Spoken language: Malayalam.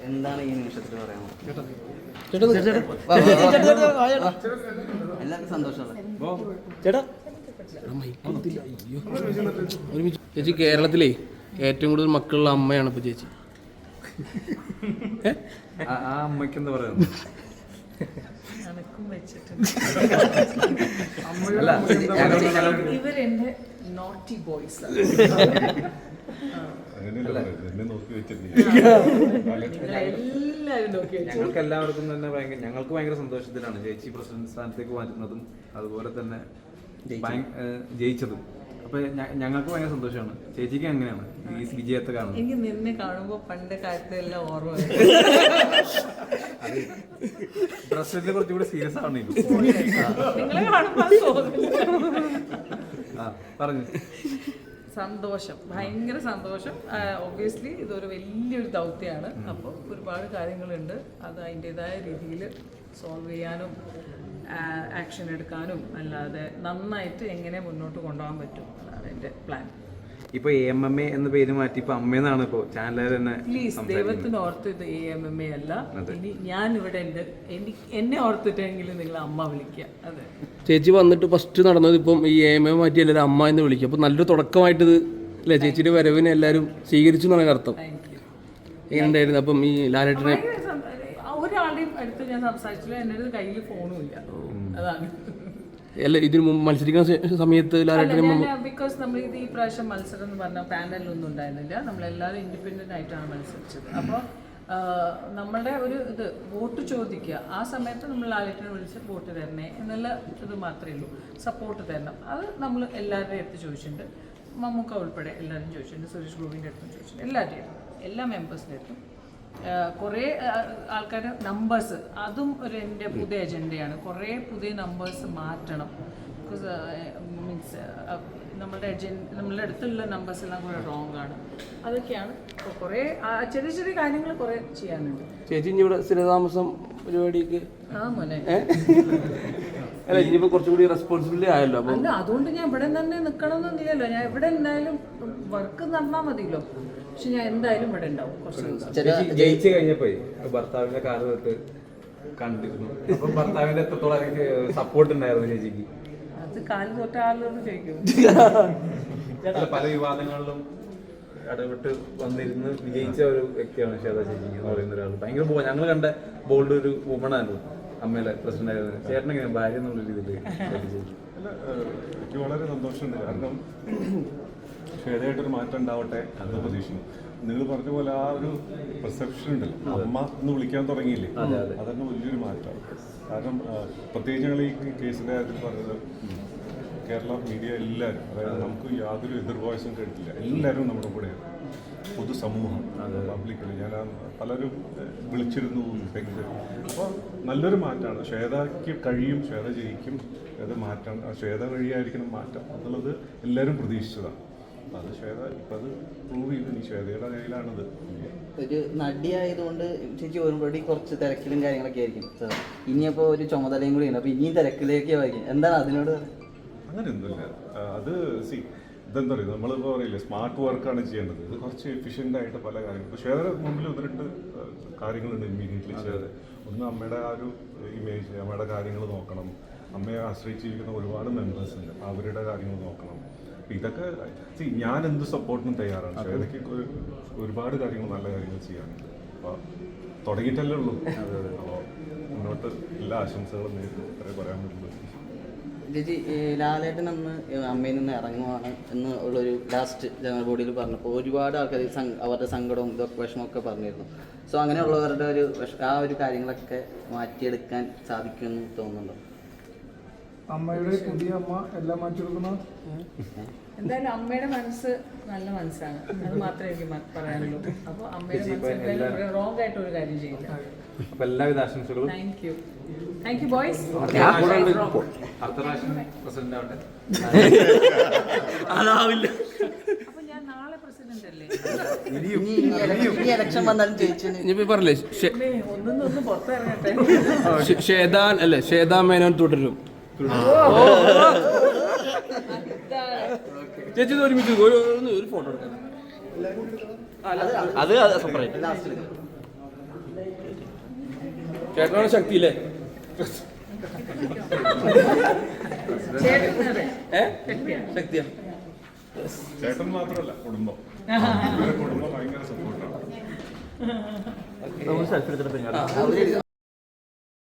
എന്താണ് ഈ നിമിഷത്തിൽ പറയാമോ? എല്ലാവർക്കും സന്തോഷമല്ലേ ചേട്ടാ? ചേച്ചി, കേരളത്തിലേ ഏറ്റവും കൂടുതൽ മക്കളുള്ള അമ്മയാണ് ഇപ്പൊ ചേച്ചി. ആ അമ്മയ്ക്ക് എന്താ പറയുന്നത്? ഇവരെന്റെ നോട്ടി ബോയ്സ്. ഞങ്ങൾക്ക് എല്ലാവർക്കും തന്നെ ഞങ്ങൾക്ക് ഭയങ്കര സന്തോഷത്തിലാണ് ചേച്ചി പ്രസിഡന്റ് സ്ഥാനത്തേക്ക് മാറ്റുന്നതും അതുപോലെ തന്നെ ജയിച്ചതും. അപ്പൊ ഞങ്ങൾക്ക് ഭയങ്കര സന്തോഷമാണ്. ചേച്ചിക്ക് എങ്ങനെയാണ് ഈ വിജയത്തെ കാണുന്നത്? എനിക്ക് നിന്നെ കാണുമ്പോ പണ്ട് കാര്യത്തിലെല്ലാം ഓർമ്മ പ്രസിഡന്റ് കുറച്ചുകൂടി സീരിയസ് ആണ് നിങ്ങളെ കാണുമ്പോ പറഞ്ഞു. സന്തോഷം, ഭയങ്കര സന്തോഷം. ഒബ്വിയസ്ലി ഇതൊരു വലിയൊരു ദൗത്യമാണ്. അപ്പോൾ ഒരുപാട് കാര്യങ്ങളുണ്ട്. അത് അതിൻ്റെതായ രീതിയിൽ സോൾവ് ചെയ്യാനും ആക്ഷൻ എടുക്കാനും അല്ലാതെ നന്നായിട്ട് എങ്ങനെ മുന്നോട്ട് കൊണ്ടുപോകാൻ പറ്റും, അതാണ് എൻ്റെ പ്ലാൻ. ഇപ്പൊ AMMA എന്ന പേര് മാറ്റി ഇപ്പൊ അമ്മയെന്നാണ് ഇപ്പൊ ചാനലുകാർ തന്നെ. പ്ലീസ്, ദൈവത്തിന് ഓർത്ത് ഇത് AMMA അല്ല. ഇനി ഞാൻ ഇവിടെ ഉണ്ട്, എന്നെ ഓർത്തിട്ടെങ്കിലും നിങ്ങൾ അമ്മ വിളിക്കുക. അതെ, ചേച്ചി വന്നിട്ട് ഫസ്റ്റ് നടന്നത് ഇപ്പം ഈ AMMA മാറ്റി എല്ലാവരും അമ്മ എന്ന് വിളിക്കുക. അപ്പോൾ നല്ലൊരു തുടക്കമായിട്ട് ഇത് അല്ലേ? ചേച്ചിയുടെ വരവിനെ എല്ലാവരും സ്വീകരിച്ചു എന്നാണ് അർത്ഥം. എങ്ങനെ ഉണ്ടായിരുന്നു? അപ്പം ഈ ലാലേട്ടനെ ഒരാളുടെയും അടുത്ത് ഞാൻ സംസാരിച്ചില്ല, എൻ്റെ കയ്യിൽ ഫോണും ഇല്ല. അതാണ് അല്ല, ഇതിന് മുമ്പ് മത്സരിക്കുന്ന സമയത്ത് ബിക്കോസ് നമ്മൾ ഇത് ഈ പ്രാവശ്യം മത്സരം എന്ന് പറഞ്ഞാൽ പാനലൊന്നും ഉണ്ടായിരുന്നില്ല. നമ്മളെല്ലാവരും ഇൻഡിപെൻഡൻ്റ് ആയിട്ടാണ് മത്സരിച്ചത്. അപ്പോൾ നമ്മളുടെ ഒരു ഇത് വോട്ട് ചോദിക്കുക, ആ സമയത്ത് നമ്മൾ ലാലേട്ടനെ വിളിച്ച് വോട്ട് തരണേ എന്നുള്ള ഇത് മാത്രമേ ഉള്ളൂ. സപ്പോർട്ട് തരണം, അത് നമ്മൾ എല്ലാവരുടെയും അടുത്ത് ചോദിച്ചിട്ടുണ്ട്. മമ്മൂക്ക ഉൾപ്പെടെ എല്ലാവരും ചോദിച്ചിട്ടുണ്ട്, സുരേഷ് ഗോപിൻ്റെ അടുത്തും ചോദിച്ചിട്ടുണ്ട്, എല്ലാവരുടെയും എല്ലാ മെമ്പേഴ്സിൻ്റെ അടുത്തും. കുറേ ആൾക്കാരുടെ നമ്പേഴ്സ്, അതും ഒരു എൻ്റെ പുതിയ അജണ്ടയാണ്. കുറേ പുതിയ നമ്പേഴ്സ് മാറ്റണം. ബിക്കോസ് മീൻസ് നമ്മളുടെ അടുത്തുള്ള നമ്പേഴ്സ് എല്ലാം കൂടെ റോങ് ആണ്. അതൊക്കെയാണ് ഇപ്പോൾ കുറേ ചെറിയ ചെറിയ കാര്യങ്ങൾ കുറേ ചെയ്യാനുണ്ട്. ചേച്ചി ഇനി ഇവിടെ സ്ഥിരതാമസം പരിപാടിക്ക് മോനെ അല്ല, ഇനിയിപ്പോൾ കുറച്ചുകൂടി റെസ്പോൺസിബിലിറ്റി ആയല്ലോ. അപ്പം അല്ല, അതുകൊണ്ട് ഞാൻ ഇവിടെ തന്നെ നിൽക്കണമെന്നൊന്നുമില്ലല്ലോ. ഞാൻ ഇവിടെ എന്തായാലും വർക്ക് നടന്നാൽ മതിയല്ലോ. പക്ഷെ ഞാൻ എന്തായാലും ഇവിടെ ഉണ്ടാവും കുറച്ച് ദിവസം. ജയിച്ചു കഴിഞ്ഞപ്പോ ഭർത്താവിന്റെ കാല് തൊട്ട് കണ്ടിരുന്നു. അപ്പൊ ഭർത്താവിന്റെ എത്രത്തോളം സപ്പോർട്ട് ഉണ്ടായിരുന്നു ചേച്ചിക്ക്? അത് കാല് തൊട്ട ആളോട് ചോദിക്കും. പല വിവാദങ്ങളിലും ഇടപെട്ട് വന്നിരുന്ന് വിജയിച്ച ഒരു വ്യക്തിയാണ് ശ്വേത ചേച്ചി എന്ന് പറയുന്ന ഒരാൾ. ഭയങ്കര ഞങ്ങൾ കണ്ട ബോൾഡ് ഒരു വുമൺ ആയിരുന്നു അമ്മയിലെ പ്രസിഡന്റ് ആയിരുന്നു. ചേട്ടൻ എങ്ങനെ ഭാര്യ എന്നുള്ള രീതിയിൽ? എനിക്ക് വളരെ സന്തോഷമുണ്ട്. കാരണം ശ്വേതയായിട്ടൊരു മാറ്റം ഉണ്ടാവട്ടെ എന്ന് പ്രതീക്ഷിക്കുന്നു. നിങ്ങൾ പറഞ്ഞ പോലെ ആ ഒരു പെർസെപ്ഷൻ ഉണ്ടല്ലോ, അമ്മ എന്ന് വിളിക്കാൻ തുടങ്ങിയില്ലേ, അതന്നെ വലിയൊരു മാറ്റമാണ്. കാരണം പ്രത്യേകിച്ച് ഞങ്ങൾ ഈ കേസിൻ്റെ കാര്യത്തിൽ പറഞ്ഞത് കേരള മീഡിയ എല്ലാവരും, അതായത് നമുക്ക് യാതൊരു എതിർ വോയിസും കേട്ടില്ല, എല്ലാവരും നമ്മുടെ കൂടെയാണ്. പൊതുസമൂഹം, പബ്ലിക്കലി ഞാൻ പലരും വിളിച്ചിരുന്നു. അപ്പോൾ നല്ലൊരു മാറ്റമാണ്. ശ്വേതയ്ക്ക് കഴിയും, ശ്വേത ജയിക്കും, ശ്വേത മാറ്റം, ശ്വേത വഴിയായിരിക്കണം മാറ്റം എന്നുള്ളത് എല്ലാവരും പ്രതീക്ഷിച്ചതാണ്. അത് ശ്വേത ഇപ്പം അത് പ്രൂവ് ചെയ്തു. ഇനി ശ്വേതയുടെ കയ്യിലാണത്. ഒരു നടിയായതുകൊണ്ട് ചേച്ചി ഓൾറെഡി കുറച്ച് തിരക്കിലും കാര്യങ്ങളൊക്കെ ആയിരിക്കും. ഇനിയപ്പോൾ ഒരു ചുമതലയും കൂടി ഉണ്ട്, അപ്പോൾ ഇനിയും തിരക്കിലേക്ക് ആയിരിക്കും. എന്താണ് അതിനോട്? അങ്ങനെ ഒന്നുമില്ല. അത് ഇതെന്താ പറയുക, നമ്മളിപ്പോൾ പറയില്ലേ സ്മാർട്ട് വർക്കാണ് ചെയ്യേണ്ടത്. ഇത് കുറച്ച് എഫിഷ്യൻ്റ് ആയിട്ട് പല കാര്യങ്ങളും. ഇപ്പോൾ ശ്വേത മുമ്പിൽ 1-2 കാര്യങ്ങളുണ്ട് ഇമ്മീഡിയറ്റ്ലി ചെയ്തത്. ഒന്ന്, അമ്മയുടെ ആ ഒരു ഇമേജ്, അമ്മയുടെ കാര്യങ്ങൾ നോക്കണം. അമ്മയെ ആശ്രയിച്ചിരിക്കുന്ന ഒരുപാട് മെമ്പേഴ്സ് ഉണ്ട്, അവരുടെ കാര്യങ്ങൾ നോക്കണം. ഇതൊക്കെ ഞാൻ എന്ത് സപ്പോർട്ടിനും തയ്യാറാണ്. ശ്വേതയ്ക്ക് ഒരുപാട് കാര്യങ്ങൾ, നല്ല കാര്യങ്ങൾ ചെയ്യാനുണ്ട്. അപ്പോൾ തുടങ്ങിയിട്ടല്ലേ ഉള്ളൂ. അപ്പോൾ മുന്നോട്ട് എല്ലാ ആശംസകളും നേരിടും, അത്രേ പറയാൻ പറ്റുള്ളൂ. ചേച്ചി, ലാലേട്ടൻ അന്ന് അമ്മയിൽ നിന്ന് ഇറങ്ങുവാണ് എന്ന് ഉള്ളൊരു ലാസ്റ്റ് ജനറൽ ബോഡിയിൽ പറഞ്ഞപ്പോൾ ഒരുപാട് ആൾക്കാർ അവരുടെ സങ്കടവും ഇതൊക്കെ വിഷമമൊക്കെ പറഞ്ഞിരുന്നു. സോ അങ്ങനെയുള്ളവരുടെ ആ ഒരു കാര്യങ്ങളൊക്കെ മാറ്റിയെടുക്കാൻ സാധിക്കുമെന്ന് തോന്നുന്നുണ്ടോ? അമ്മയുടെ പുതിയ അമ്മ എല്ലാം മാറ്റിയെടുക്കുന്ന എന്തായാലും അമ്മയുടെ മനസ്സ് നല്ല മനസ്സാണ്, അത് മാത്രമേ എനിക്ക് പറയാനുള്ളൂ. അപ്പോൾ അമ്മയുടെ മനസ്സ് റോങ് ആയിട്ട് ഒരു കാര്യം ചെയ്യില്ല. അപ്പൊ എല്ലാവിധ ആശംസകളും. Thank you boys. അടുത്ത പ്രാവശ്യം പ്രസിഡന്റ് ആവട്ടെ. അതാവില്ല. അപ്പൊ ഞാൻ നാളെ പ്രസിഡന്റ് അല്ലേ? ഇലക്ഷൻ വന്നാലും ജയിച്ചു പറഞ്ഞില്ലേ ഒന്നും പുറത്തിറങ്ങട്ടെ. ശ്വേതാ മേനോൻ തുടരും. ചേച്ചി ഒരുമിച്ച് ഒരു ഫോട്ടോ എടുക്കാം. അത് സെപ്പറേറ്റ്. ലാസ്റ്റിൽ ചേട്ടനാണ് ശക്തി അല്ലേ? ശക്തിയാ. ചേട്ടൻ മാത്രമല്ല, കുടുംബം ഭയങ്കര സപ്പോർട്ടാണ്. നമ്മൾ സെൽഫി എടുത്തിട്ട് അവര്